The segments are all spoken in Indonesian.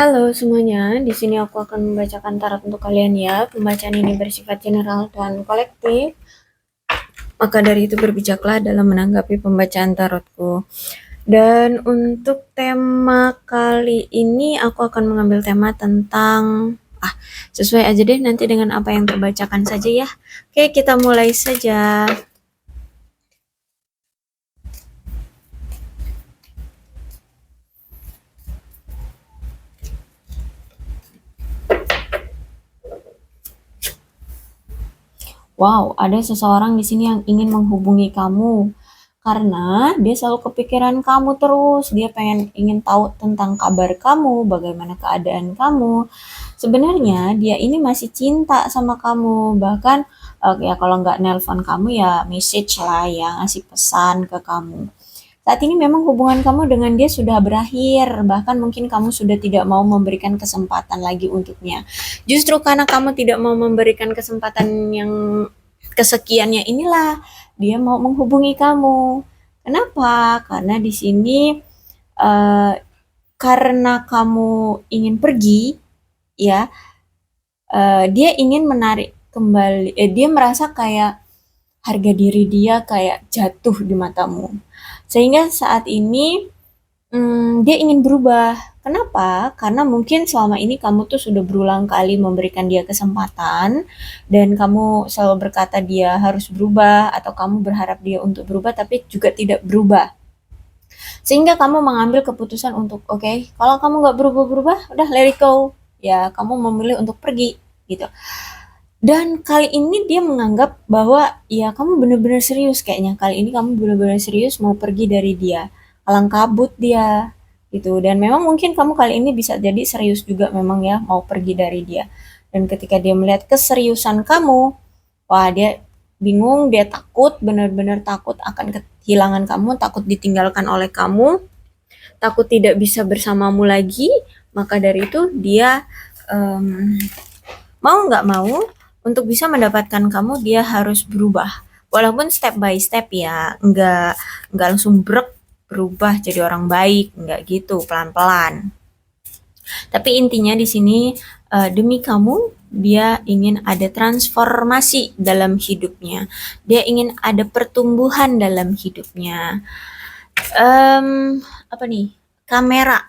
Halo semuanya, di sini aku akan membacakan tarot untuk kalian ya. Pembacaan ini bersifat general dan kolektif. Maka dari itu berbijaklah dalam menanggapi pembacaan tarotku. Dan untuk tema kali ini aku akan mengambil tema tentang sesuai aja deh nanti dengan apa yang terbacakan saja ya. Oke, kita mulai saja. Wow, ada seseorang di sini yang ingin menghubungi kamu karena dia selalu kepikiran kamu terus. Dia ingin tahu tentang kabar kamu, bagaimana keadaan kamu. Sebenarnya dia ini masih cinta sama kamu. Bahkan ya kalau nggak nelpon kamu ya message lah ya, ngasih pesan ke kamu. Saat ini memang hubungan kamu dengan dia sudah berakhir, bahkan mungkin kamu sudah tidak mau memberikan kesempatan lagi untuknya. Justru karena kamu tidak mau memberikan kesempatan yang kesekiannya inilah dia mau menghubungi kamu. Kenapa? Karena di sini eh, karena kamu ingin pergi, ya, dia ingin menarik kembali. Dia merasa kayak harga diri dia kayak jatuh di matamu. Sehingga saat ini dia ingin berubah. Kenapa? Karena mungkin selama ini kamu tuh sudah berulang kali memberikan dia kesempatan dan kamu selalu berkata dia harus berubah atau kamu berharap dia untuk berubah tapi juga tidak berubah. Sehingga kamu mengambil keputusan untuk oke, okay, kalau kamu nggak berubah-berubah, udah let it go. Ya, kamu memilih untuk pergi gitu. Dan kali ini dia menganggap bahwa ya kamu benar-benar serius kayaknya. Kali ini kamu benar-benar serius mau pergi dari dia. Kalang kabut dia gitu. Dan memang mungkin kamu kali ini bisa jadi serius juga memang ya mau pergi dari dia. Dan ketika dia melihat keseriusan kamu, wah dia bingung, dia takut, benar-benar takut akan kehilangan kamu, takut ditinggalkan oleh kamu, takut tidak bisa bersamamu lagi. Maka dari itu dia em, mau nggak mau untuk bisa mendapatkan kamu dia harus berubah walaupun step by step ya nggak langsung berubah jadi orang baik nggak gitu pelan-pelan tapi intinya di sini demi kamu dia ingin ada transformasi dalam hidupnya dia ingin ada pertumbuhan dalam hidupnya. Apa nih kamera.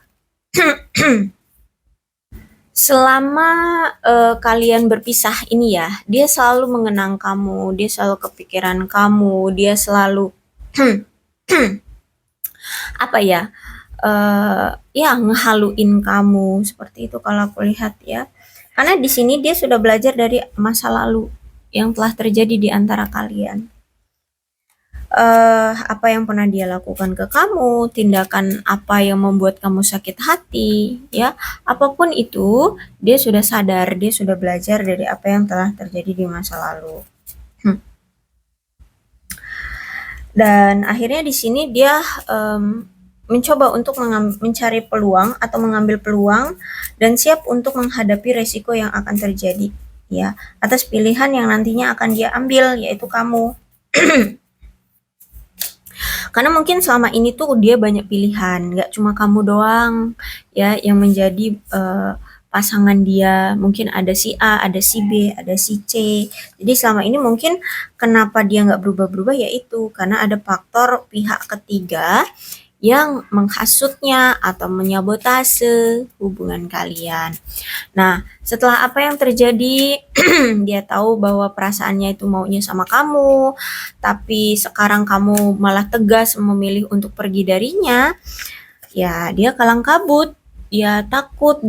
Selama kalian berpisah ini ya, dia selalu mengenang kamu, dia selalu kepikiran kamu, dia selalu apa ya? Ya ngehaluin kamu seperti itu kalau aku lihat ya. Karena di sini dia sudah belajar dari masa lalu yang telah terjadi di antara kalian. Apa yang pernah dia lakukan ke kamu, tindakan apa yang membuat kamu sakit hati, ya, apapun itu, dia sudah sadar, dia sudah belajar dari apa yang telah terjadi di masa lalu. Dan akhirnya di sini dia mencoba untuk mencari peluang atau mengambil peluang dan siap untuk menghadapi resiko yang akan terjadi, ya, atas pilihan yang nantinya akan dia ambil, yaitu kamu. Karena mungkin selama ini tuh dia banyak pilihan, nggak cuma kamu doang ya yang menjadi pasangan dia. Mungkin ada si A, ada si B, ada si C. Jadi selama ini mungkin kenapa dia nggak berubah-berubah yaitu karena ada faktor pihak ketiga yang menghasutnya atau menyabotase hubungan kalian. Nah, setelah apa yang terjadi, dia tahu bahwa perasaannya itu maunya sama kamu, tapi sekarang kamu malah tegas memilih untuk pergi darinya, ya dia kalang kabut. Dia takut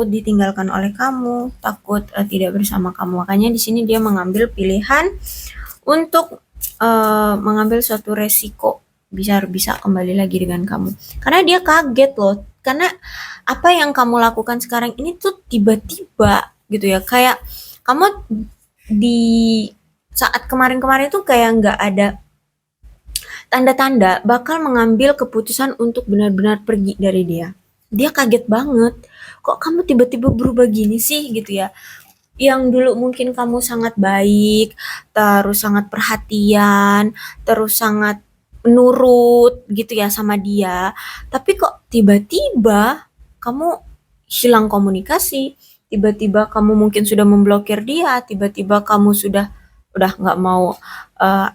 ditinggalkan oleh kamu, takut tidak bersama kamu. Makanya di sini dia mengambil pilihan untuk mengambil suatu resiko bisa kembali lagi dengan kamu. Karena dia kaget loh. Karena apa yang kamu lakukan sekarang ini tuh tiba-tiba gitu ya. Kayak kamu di saat kemarin-kemarin tuh kayak nggak ada tanda-tanda bakal mengambil keputusan untuk benar-benar pergi dari dia. Dia kaget banget. Kok kamu tiba-tiba berubah gini sih gitu ya. Yang dulu mungkin kamu sangat baik, terus sangat perhatian, terus sangat nurut gitu ya sama dia. Tapi kok tiba-tiba kamu hilang komunikasi, tiba-tiba kamu mungkin sudah memblokir dia, tiba-tiba kamu sudah udah nggak mau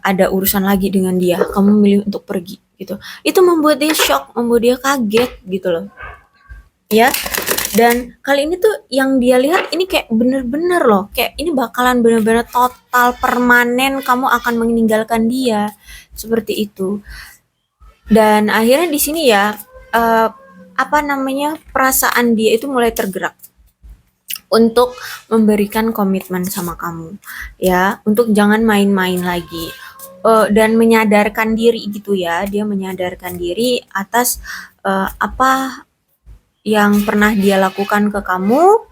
ada urusan lagi dengan dia, kamu memilih untuk pergi gitu. Itu membuat dia shock, membuat dia kaget gitu loh. Ya, dan kali ini tuh yang dia lihat ini kayak bener-bener loh, kayak ini bakalan bener-bener total permanen kamu akan meninggalkan dia, seperti itu. Dan akhirnya di sini ya, apa namanya, perasaan dia itu mulai tergerak untuk memberikan komitmen sama kamu, ya, untuk jangan main-main lagi. Dan menyadarkan diri gitu ya, dia menyadarkan diri atas apa yang pernah dia lakukan ke kamu.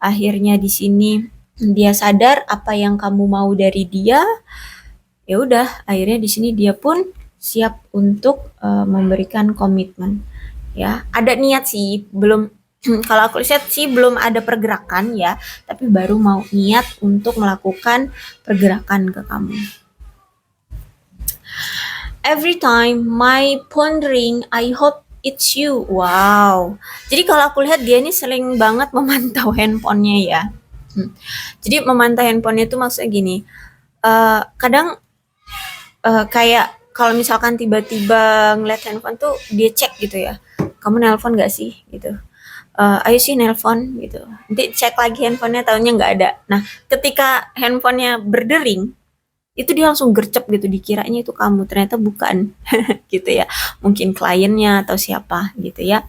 Akhirnya di sini dia sadar apa yang kamu mau dari dia. Ya udah, akhirnya di sini dia pun siap untuk memberikan komitmen. Ya, ada niat sih, belum kalau aku lihat sih belum ada pergerakan ya, tapi baru mau niat untuk melakukan pergerakan ke kamu. Every time my pondering, I hope it's you. Wow. Jadi kalau aku lihat dia ini sering banget memantau handphonenya ya. Jadi memantau handphonenya itu maksudnya gini, kadang kayak kalau misalkan tiba-tiba ngeliat handphone tuh dia cek gitu ya, kamu nelpon gak sih gitu, ayo sih nelpon gitu, nanti cek lagi handphonenya tahunya nggak ada. Nah ketika handphonenya berdering itu dia langsung gercep gitu, dikiranya itu kamu, ternyata bukan. Gitu ya, mungkin kliennya atau siapa gitu ya.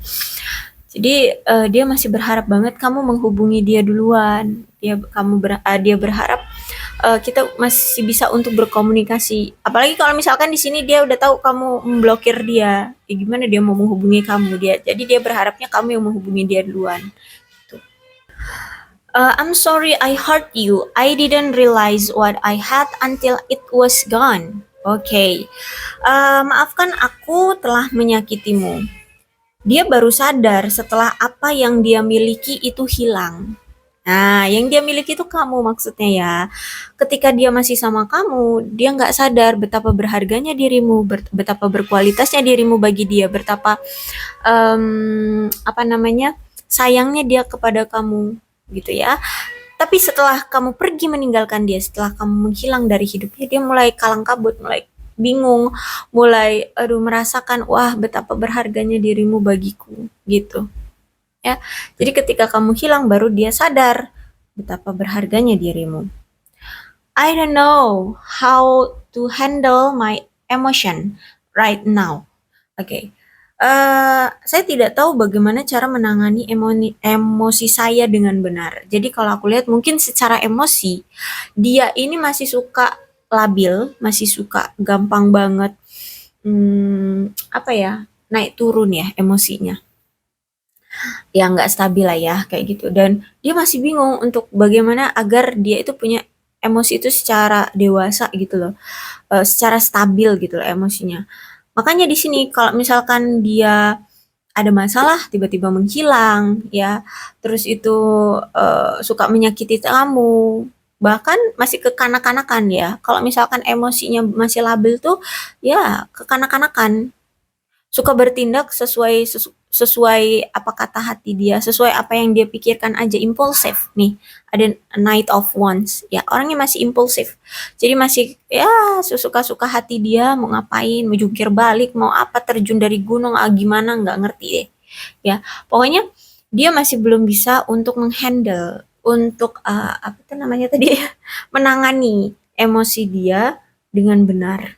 Jadi dia masih berharap banget kamu menghubungi dia duluan. Dia berharap kita masih bisa untuk berkomunikasi. Apalagi kalau misalkan di sini dia udah tahu kamu memblokir dia, ya gimana dia mau menghubungi kamu dia. Jadi dia berharapnya kamu yang menghubungi dia duluan. Tuh. I'm sorry I hurt you. I didn't realize what I had until it was gone. Oke. Maafkan aku telah menyakitimu. Dia baru sadar setelah apa yang dia miliki itu hilang. Nah, yang dia miliki itu kamu maksudnya ya. Ketika dia masih sama kamu, dia nggak sadar betapa berharganya dirimu, betapa berkualitasnya dirimu bagi dia, betapa apa namanya, sayangnya dia kepada kamu gitu ya. Tapi setelah kamu pergi meninggalkan dia, setelah kamu menghilang dari hidupnya, dia mulai kalang kabut, mulai bingung, mulai merasakan wah betapa berharganya dirimu bagiku gitu ya. Jadi ketika kamu hilang baru dia sadar betapa berharganya dirimu. I don't know how to handle my emotion right now. Oke. Saya tidak tahu bagaimana cara menangani emosi saya dengan benar. Jadi kalau aku lihat mungkin secara emosi dia ini masih suka labil, masih suka gampang banget apa ya, naik turun ya emosinya. Ya nggak stabil lah ya kayak gitu, dan dia masih bingung untuk bagaimana agar dia itu punya emosi itu secara dewasa gitu loh, secara stabil gitu loh emosinya. Makanya di sini kalau misalkan dia ada masalah tiba-tiba menghilang ya, terus itu suka menyakiti kamu, bahkan masih kekanak-kanakan ya. Kalau misalkan emosinya masih labil tuh ya kekanak-kanakan, suka bertindak sesuai apa kata hati dia, sesuai apa yang dia pikirkan aja, impulsif nih. Ada Knight of Wands ya, orangnya masih impulsif, jadi masih ya suka-suka hati dia, mau ngapain, mau jungkir balik, mau apa, terjun dari gunung gimana nggak ngerti deh ya. Pokoknya dia masih belum bisa untuk menghandle, untuk apa itu namanya tadi menangani emosi dia dengan benar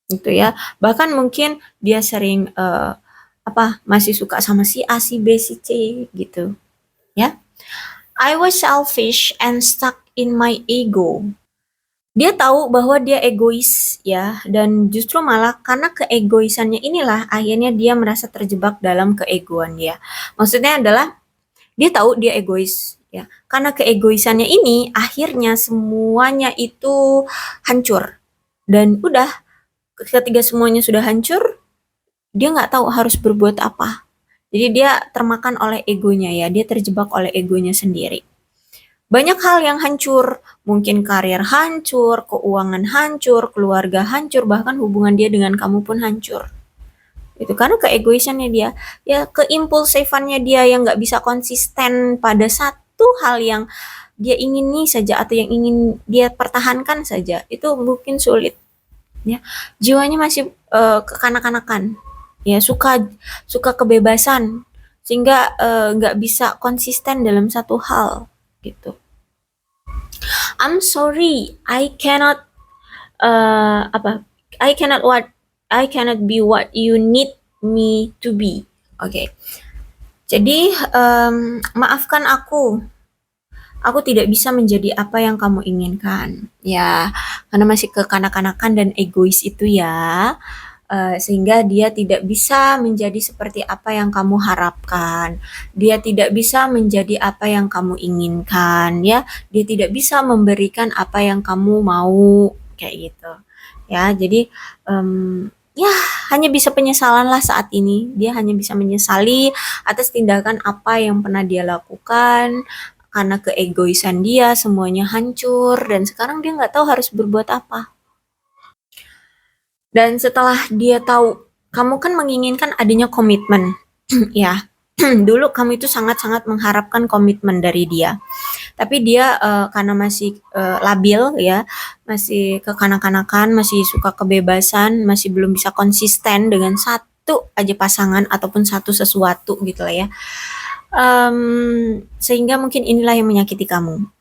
gitu ya. Bahkan mungkin dia sering masih suka sama si A, si B, si C gitu ya. I was selfish and stuck in my ego. Dia tahu bahwa dia egois ya, dan justru malah karena keegoisannya inilah akhirnya dia merasa terjebak dalam keegoan dia. Maksudnya adalah dia tahu dia egois ya. Karena keegoisannya ini akhirnya semuanya itu hancur. Dan udah ketika semuanya sudah hancur, dia nggak tahu harus berbuat apa. Jadi dia termakan oleh egonya ya, dia terjebak oleh egonya sendiri. Banyak hal yang hancur, mungkin karir hancur, keuangan hancur, keluarga hancur, bahkan hubungan dia dengan kamu pun hancur. Itu karena keegoisannya dia, ya keimpulsifannya dia yang nggak bisa konsisten pada satu hal yang dia ingini saja atau yang ingin dia pertahankan saja, itu mungkin sulit ya. Jiwanya masih kekanak-kanakan, ya suka suka kebebasan sehingga nggak bisa konsisten dalam satu hal gitu. I'm sorry, apa I cannot what I cannot be what you need me to be. Oke. Okay. Jadi maafkan aku tidak bisa menjadi apa yang kamu inginkan. Ya, karena masih kekanak-kanakan dan egois itu ya. Sehingga dia tidak bisa menjadi seperti apa yang kamu harapkan. Dia tidak bisa menjadi apa yang kamu inginkan, ya. Dia tidak bisa memberikan apa yang kamu mau, kayak gitu. Ya, jadi ya hanya bisa penyesalan lah saat ini. Dia hanya bisa menyesali atas tindakan apa yang pernah dia lakukan. Karena keegoisan dia, semuanya hancur. Dan sekarang dia nggak tahu harus berbuat apa. Dan setelah dia tahu, kamu kan menginginkan adanya komitmen. Ya, dulu kamu itu sangat-sangat mengharapkan komitmen dari dia. Tapi dia karena masih labil ya, masih kekanak-kanakan, masih suka kebebasan, masih belum bisa konsisten dengan satu aja pasangan ataupun satu sesuatu gitu lah ya. Sehingga mungkin inilah yang menyakiti kamu.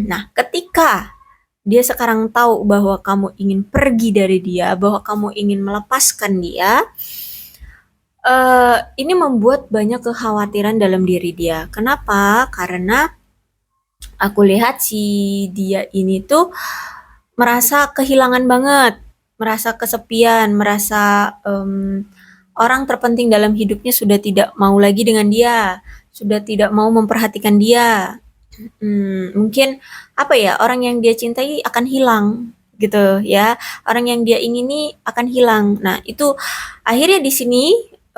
Nah, ketika dia sekarang tahu bahwa kamu ingin pergi dari dia, bahwa kamu ingin melepaskan dia, ini membuat banyak kekhawatiran dalam diri dia. Kenapa? Karena aku lihat si dia ini tuh merasa kehilangan banget, merasa kesepian, merasa orang terpenting dalam hidupnya sudah tidak mau lagi dengan dia, sudah tidak mau memperhatikan dia. Mungkin apa ya, orang yang dia cintai akan hilang gitu ya. Orang yang dia ingini akan hilang. Nah, itu akhirnya di sini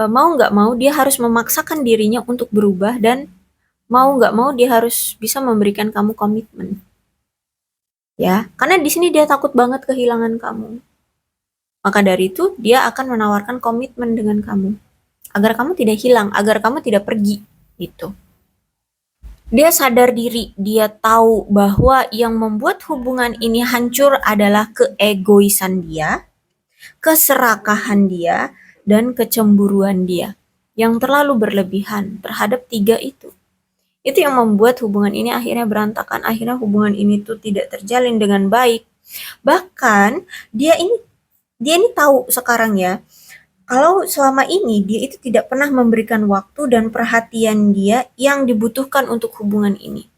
mau nggak mau dia harus memaksakan dirinya untuk berubah dan mau nggak mau dia harus bisa memberikan kamu komitmen. Ya, karena di sini dia takut banget kehilangan kamu. Maka dari itu dia akan menawarkan komitmen dengan kamu agar kamu tidak hilang, agar kamu tidak pergi gitu. Dia sadar diri, dia tahu bahwa yang membuat hubungan ini hancur adalah keegoisan dia, keserakahan dia, dan kecemburuan dia yang terlalu berlebihan terhadap tiga itu. Itu yang membuat hubungan ini akhirnya berantakan, akhirnya hubungan ini tuh tidak terjalin dengan baik. Bahkan dia ini tahu sekarang ya, kalau selama ini dia itu tidak pernah memberikan waktu dan perhatian dia yang dibutuhkan untuk hubungan ini.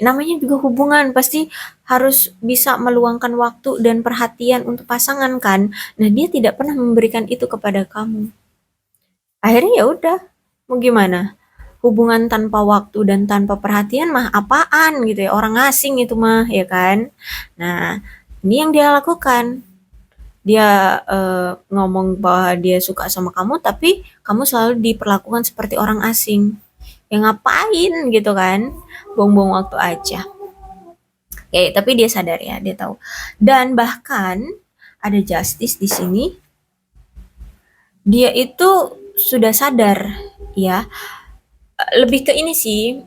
Namanya juga hubungan, pasti harus bisa meluangkan waktu dan perhatian untuk pasangan kan. Nah, dia tidak pernah memberikan itu kepada kamu. Akhirnya ya udah, mau gimana? Hubungan tanpa waktu dan tanpa perhatian mah apaan gitu ya, orang asing itu mah ya kan. Nah, ini yang dia lakukan. Dia ngomong bahwa dia suka sama kamu, tapi kamu selalu diperlakukan seperti orang asing. Ya ngapain gitu kan? Buang-buang waktu aja. Oke, tapi dia sadar ya, dia tahu. Dan bahkan ada justice di sini. Dia itu sudah sadar ya. Lebih ke ini sih,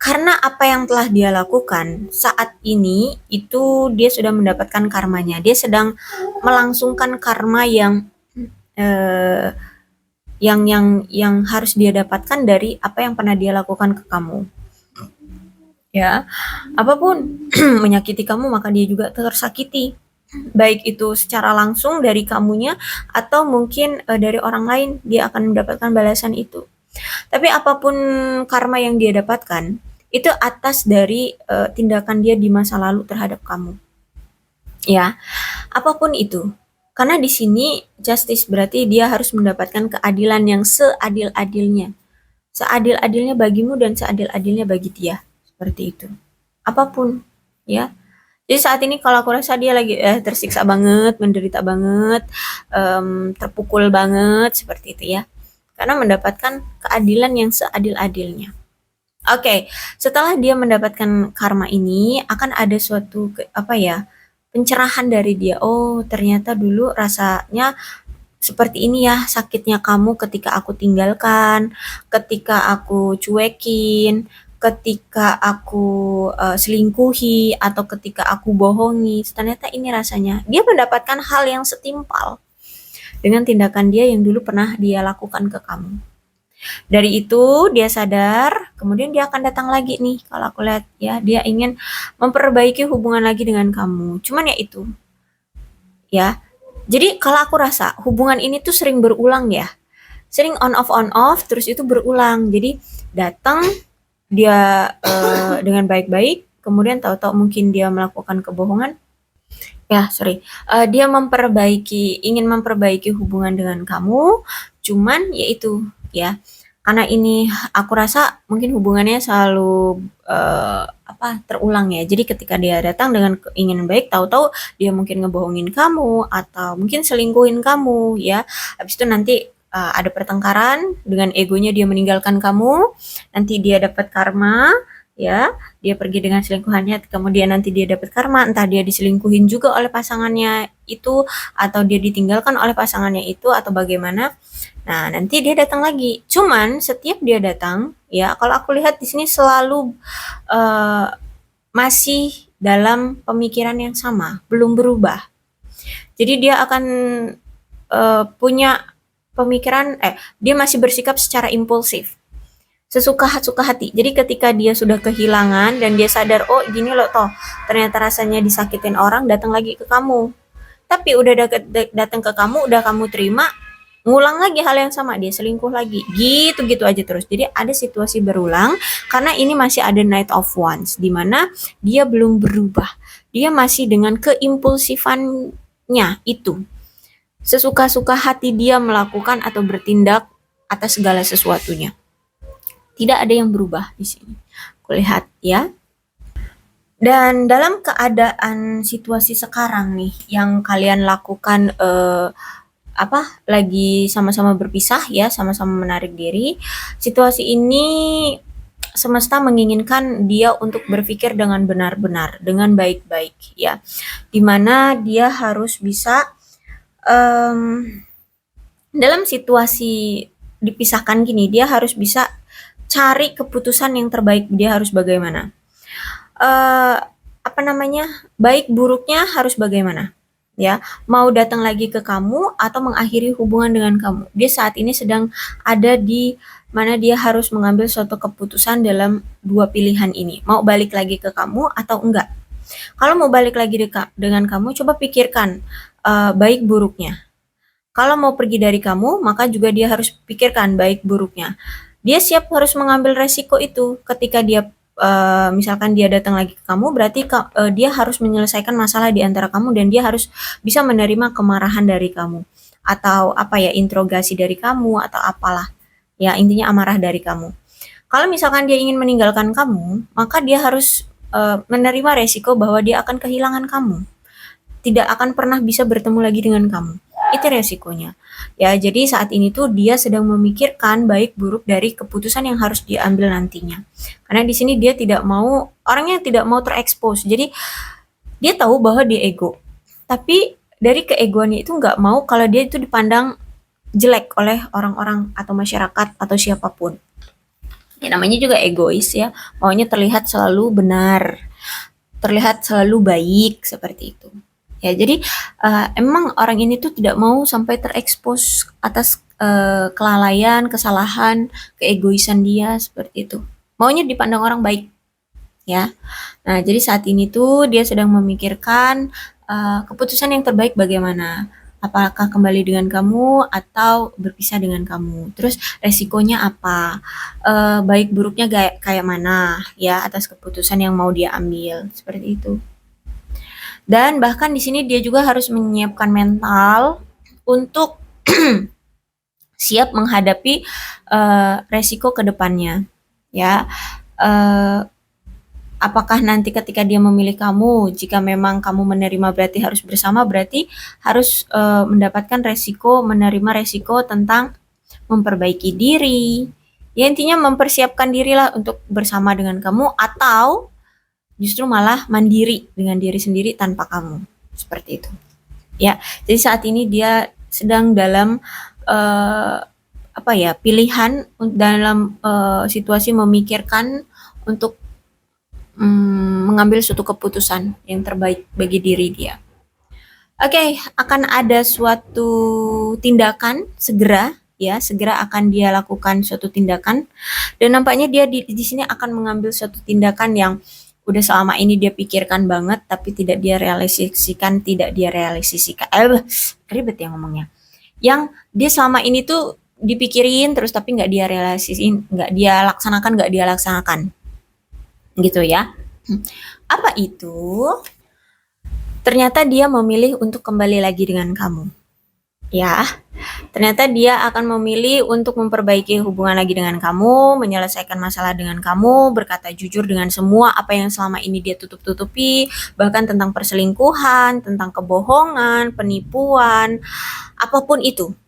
karena apa yang telah dia lakukan saat ini itu dia sudah mendapatkan karmanya. Dia sedang melangsungkan karma eh, yang harus dia dapatkan dari apa yang pernah dia lakukan ke kamu. Ya, apapun menyakiti kamu maka dia juga tersakiti. Baik itu secara langsung dari kamunya atau mungkin dari orang lain dia akan mendapatkan balasan itu. Tapi apapun karma yang dia dapatkan itu atas dari tindakan dia di masa lalu terhadap kamu. Ya, apapun itu. Karena di sini justice berarti dia harus mendapatkan keadilan yang seadil-adilnya. Seadil-adilnya bagimu dan seadil-adilnya bagi dia. Seperti itu. Apapun, ya. Jadi saat ini kalau aku rasa dia lagi tersiksa banget, menderita banget, terpukul banget, seperti itu ya. Karena mendapatkan keadilan yang seadil-adilnya. Oke, setelah dia mendapatkan karma ini, akan ada suatu pencerahan dari dia. Oh, ternyata dulu rasanya seperti ini ya sakitnya kamu ketika aku tinggalkan, ketika aku cuekin, ketika aku selingkuhi, atau ketika aku bohongi. Ternyata ini rasanya. Dia mendapatkan hal yang setimpal dengan tindakan dia yang dulu pernah dia lakukan ke kamu. Dari itu dia sadar, kemudian dia akan datang lagi nih kalau aku lihat ya, dia ingin memperbaiki hubungan lagi dengan kamu. Cuman ya itu, ya. Jadi kalau aku rasa hubungan ini tuh sering berulang ya. Sering on off terus itu berulang. Jadi datang dia dengan baik-baik, kemudian tahu-tahu mungkin dia melakukan kebohongan. Ya, sorry. Dia ingin memperbaiki hubungan dengan kamu, cuman yaitu ya. Karena ini aku rasa mungkin hubungannya selalu terulang ya. Jadi ketika dia datang dengan keinginan baik, tahu-tahu dia mungkin ngebohongin kamu atau mungkin selingkuhin kamu ya. Habis itu nanti ada pertengkaran, dengan egonya dia meninggalkan kamu, nanti dia dapat karma ya, dia pergi dengan selingkuhannya, kemudian nanti dia dapat karma, entah dia diselingkuhin juga oleh pasangannya itu, atau dia ditinggalkan oleh pasangannya itu, atau bagaimana. Nah, nanti dia datang lagi. Cuman setiap dia datang, ya kalau aku lihat di sini selalu masih dalam pemikiran yang sama, belum berubah. Jadi dia akan punya pemikiran, dia masih bersikap secara impulsif, sesuka hati. Jadi ketika dia sudah kehilangan dan dia sadar, oh gini loh toh, ternyata rasanya disakitin orang, datang lagi ke kamu. Tapi udah datang ke kamu, udah kamu terima, ngulang lagi hal yang sama, dia selingkuh lagi. Gitu-gitu aja terus. Jadi ada situasi berulang karena ini masih ada Knight of Wands di mana dia belum berubah. Dia masih dengan keimpulsifannya itu. Sesuka-suka hati dia melakukan atau bertindak atas segala sesuatunya. Tidak ada yang berubah di sini. Kulihat ya. Dan dalam keadaan situasi sekarang nih yang kalian lakukan lagi sama-sama berpisah ya, sama-sama menarik diri. Situasi ini semesta menginginkan dia untuk berpikir dengan benar-benar, dengan baik-baik ya. Dimana dia harus bisa dalam situasi dipisahkan gini, dia harus bisa cari keputusan yang terbaik. Dia harus bagaimana? Baik buruknya harus bagaimana? Ya, mau datang lagi ke kamu atau mengakhiri hubungan dengan kamu. Dia saat ini sedang ada di mana dia harus mengambil suatu keputusan dalam dua pilihan ini. Mau balik lagi ke kamu atau enggak? Kalau mau balik lagi dengan kamu, coba pikirkan baik buruknya. Kalau mau pergi dari kamu, maka juga dia harus pikirkan baik buruknya. Dia siap harus mengambil resiko itu. Ketika dia misalkan dia datang lagi ke kamu, berarti dia harus menyelesaikan masalah di antara kamu dan dia harus bisa menerima kemarahan dari kamu atau interogasi dari kamu atau apalah. Ya, intinya amarah dari kamu. Kalau misalkan dia ingin meninggalkan kamu, maka dia harus menerima resiko bahwa dia akan kehilangan kamu. Tidak akan pernah bisa bertemu lagi dengan kamu. Itu resikonya. Ya, jadi saat ini tuh dia sedang memikirkan baik buruk dari keputusan yang harus diambil nantinya. Karena di sini dia tidak mau, orangnya tidak mau terekspos. Jadi dia tahu bahwa dia ego. Tapi dari keegoannya itu nggak mau kalau dia itu dipandang jelek oleh orang-orang atau masyarakat atau siapapun. Ya, namanya juga egois ya. Maunya terlihat selalu benar, terlihat selalu baik seperti itu. Ya, jadi emang orang ini tuh tidak mau sampai terekspos atas kelalaian, kesalahan, keegoisan dia seperti itu. Maunya dipandang orang baik, ya. Nah, jadi saat ini tuh dia sedang memikirkan keputusan yang terbaik bagaimana. Apakah kembali dengan kamu atau berpisah dengan kamu? Terus resikonya apa? Baik buruknya kayak mana ya atas keputusan yang mau dia ambil seperti itu. Dan bahkan di sini dia juga harus menyiapkan mental untuk siap menghadapi resiko ke depannya. Ya, apakah nanti ketika dia memilih kamu, jika memang kamu menerima berarti harus bersama, berarti harus mendapatkan resiko, menerima resiko tentang memperbaiki diri. Ya, intinya mempersiapkan dirilah untuk bersama dengan kamu atau justru malah mandiri dengan diri sendiri tanpa kamu. Seperti itu. Ya, jadi saat ini dia sedang dalam pilihan dalam situasi memikirkan untuk mengambil suatu keputusan yang terbaik bagi diri dia. Oke, akan ada suatu tindakan segera akan dia lakukan suatu tindakan, dan nampaknya dia di sini akan mengambil suatu tindakan yang udah selama ini dia pikirkan banget tapi tidak dia realisasikan, ribet ya ngomongnya. Yang dia selama ini tuh dipikirin terus tapi nggak dia realisasiin, nggak dia laksanakan, gitu ya. Apa itu? Ternyata dia memilih untuk kembali lagi dengan kamu. Ya, ternyata dia akan memilih untuk memperbaiki hubungan lagi dengan kamu, menyelesaikan masalah dengan kamu, berkata jujur dengan semua apa yang selama ini dia tutup-tutupi, bahkan tentang perselingkuhan, tentang kebohongan, penipuan, apapun itu.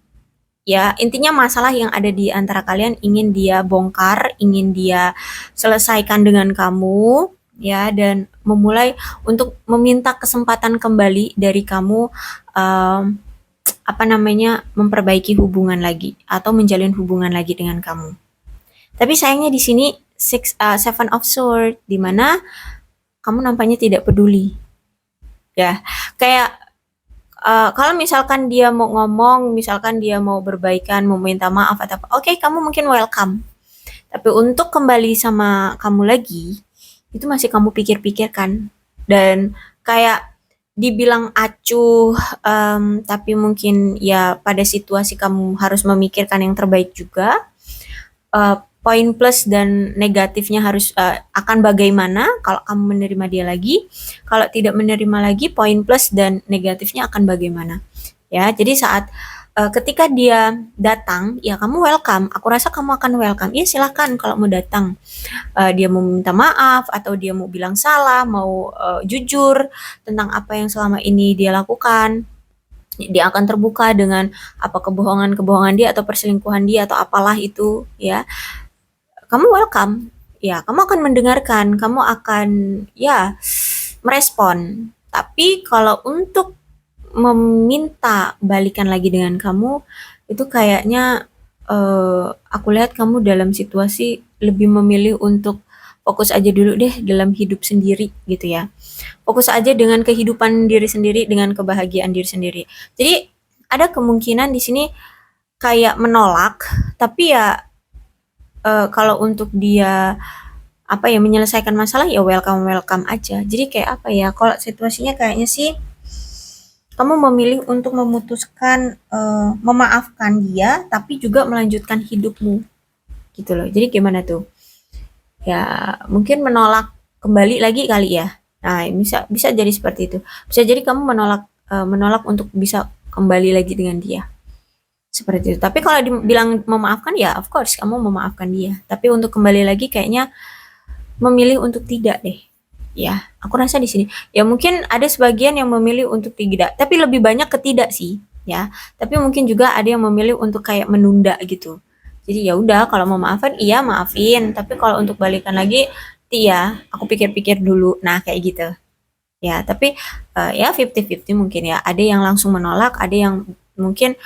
Ya, intinya masalah yang ada di antara kalian ingin dia bongkar, ingin dia selesaikan dengan kamu, ya, dan memulai untuk meminta kesempatan kembali dari kamu, memperbaiki hubungan lagi atau menjalin hubungan lagi dengan kamu. Tapi sayangnya di sini Seven of Swords, di mana kamu nampaknya tidak peduli. Ya, kayak kalau misalkan dia mau ngomong, misalkan dia mau berbaikan, mau minta maaf atau apa, oke, kamu mungkin welcome. Tapi untuk kembali sama kamu lagi, itu masih kamu pikir-pikirkan. Dan kayak dibilang acuh, tapi mungkin ya pada situasi kamu harus memikirkan yang terbaik juga. Poin plus dan negatifnya harus akan bagaimana kalau kamu menerima dia lagi, kalau tidak menerima lagi, poin plus dan negatifnya akan bagaimana. Ya, jadi saat ketika dia datang, ya kamu welcome. Aku rasa kamu akan welcome. Ya silahkan kalau mau datang. Dia mau minta maaf atau dia mau bilang salah, mau jujur tentang apa yang selama ini dia lakukan. Dia akan terbuka dengan apa kebohongan dia atau perselingkuhan dia atau apalah itu, ya. Kamu welcome. Ya, kamu akan mendengarkan, kamu akan ya merespon. Tapi kalau untuk meminta balikan lagi dengan kamu, itu kayaknya aku lihat kamu dalam situasi lebih memilih untuk fokus aja dulu deh dalam hidup sendiri gitu ya. Fokus aja dengan kehidupan diri sendiri, dengan kebahagiaan diri sendiri. Jadi ada kemungkinan di sini kayak menolak, tapi ya kalau untuk dia menyelesaikan masalah ya welcome welcome aja. Jadi kayak kalau situasinya kayaknya sih kamu memilih untuk memutuskan memaafkan dia tapi juga melanjutkan hidupmu gitu loh. Jadi gimana tuh? Ya mungkin menolak kembali lagi kali ya. Nah, bisa jadi seperti itu. Bisa jadi kamu menolak untuk bisa kembali lagi dengan dia. Seperti itu. Tapi kalau dibilang memaafkan ya of course kamu memaafkan dia. Tapi untuk kembali lagi kayaknya memilih untuk tidak deh. Ya, aku rasa di sini. Ya mungkin ada sebagian yang memilih untuk tidak, tapi lebih banyak ke tidak sih, ya. Tapi mungkin juga ada yang memilih untuk kayak menunda gitu. Jadi ya udah kalau mau maafin iya maafin, tapi kalau untuk balikan lagi iya, aku pikir-pikir dulu. Nah, kayak gitu. Ya, tapi ya 50-50 mungkin ya. Ada yang langsung menolak, ada yang mungkin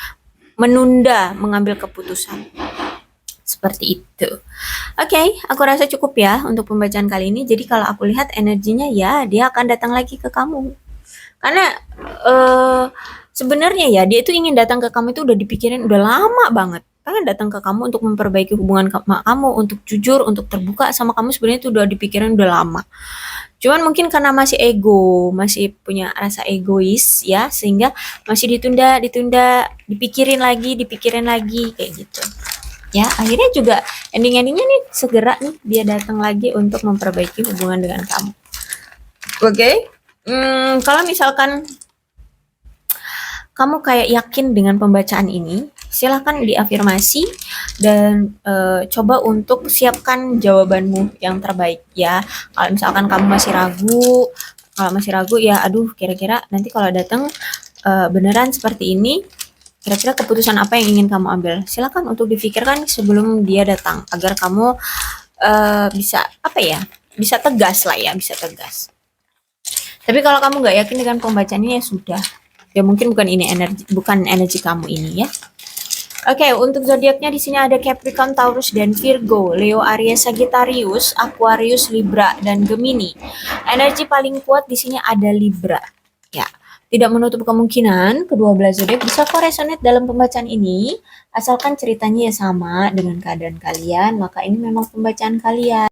menunda mengambil keputusan. Seperti itu. Oke, aku rasa cukup ya untuk pembacaan kali ini. Jadi kalau aku lihat energinya ya dia akan datang lagi ke kamu. Karena sebenarnya ya dia itu ingin datang ke kamu itu udah dipikirin udah lama banget. Pengen datang ke kamu untuk memperbaiki hubungan sama kamu, untuk jujur, untuk terbuka sama kamu sebenarnya itu udah dipikirin udah lama. Cuman mungkin karena masih ego, masih punya rasa egois ya, sehingga masih ditunda, dipikirin lagi kayak gitu. Ya, akhirnya juga ending-endingnya nih segera nih dia datang lagi untuk memperbaiki hubungan dengan kamu. Oke? Kalau misalkan kamu kayak yakin dengan pembacaan ini, silahkan diafirmasi dan coba untuk siapkan jawabanmu yang terbaik ya. Kalau misalkan kamu masih ragu ya aduh kira-kira nanti kalau datang beneran seperti ini, kira-kira keputusan apa yang ingin kamu ambil? Silakan untuk difikirkan sebelum dia datang agar kamu bisa bisa tegas lah ya, bisa tegas. Tapi kalau kamu nggak yakin dengan pembacaan ini ya sudah, Ya mungkin bukan energi kamu ini ya. Oke, untuk zodiaknya di sini ada Capricorn, Taurus, dan Virgo, Leo, Aries, Sagittarius, Aquarius, Libra, dan Gemini. Energi paling kuat di sini ada Libra. Ya, tidak menutup kemungkinan kedua belah zodiak bisa koresonate dalam pembacaan ini, asalkan ceritanya ya sama dengan keadaan kalian, maka ini memang pembacaan kalian.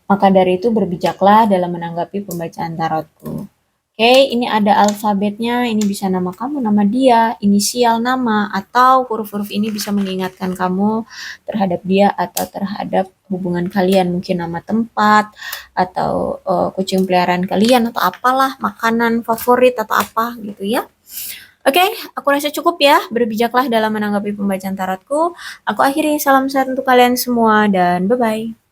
Maka dari itu berbijaklah dalam menanggapi pembacaan tarotku. Oke, ini ada alfabetnya, ini bisa nama kamu, nama dia, inisial nama, atau huruf-huruf ini bisa mengingatkan kamu terhadap dia atau terhadap hubungan kalian, mungkin nama tempat, atau kucing peliharaan kalian, atau apalah, makanan favorit, atau apa gitu ya. Oke, aku rasa cukup ya, berbijaklah dalam menanggapi pembacaan tarotku. Aku akhiri, salam sehat untuk kalian semua, dan bye-bye.